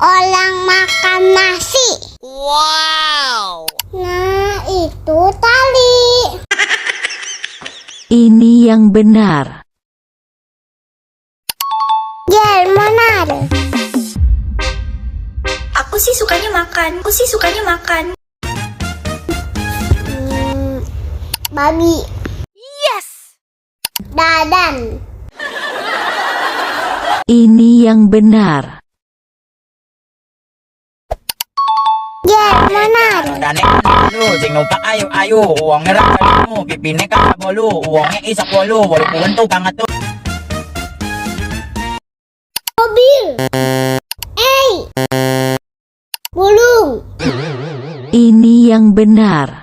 orang makan nasi. Wow. Nah, itu tali. Ini yang benar. Benar. Aku sih sukanya makan. Babi. Yes. Dadan. Ini yang benar. Benar. Dane lu sing numpak ayo uangnya ra kamu pipine ka bolu uangnya isa bolu bolu punto kang ato Mobil. Bulung. Ini yang benar.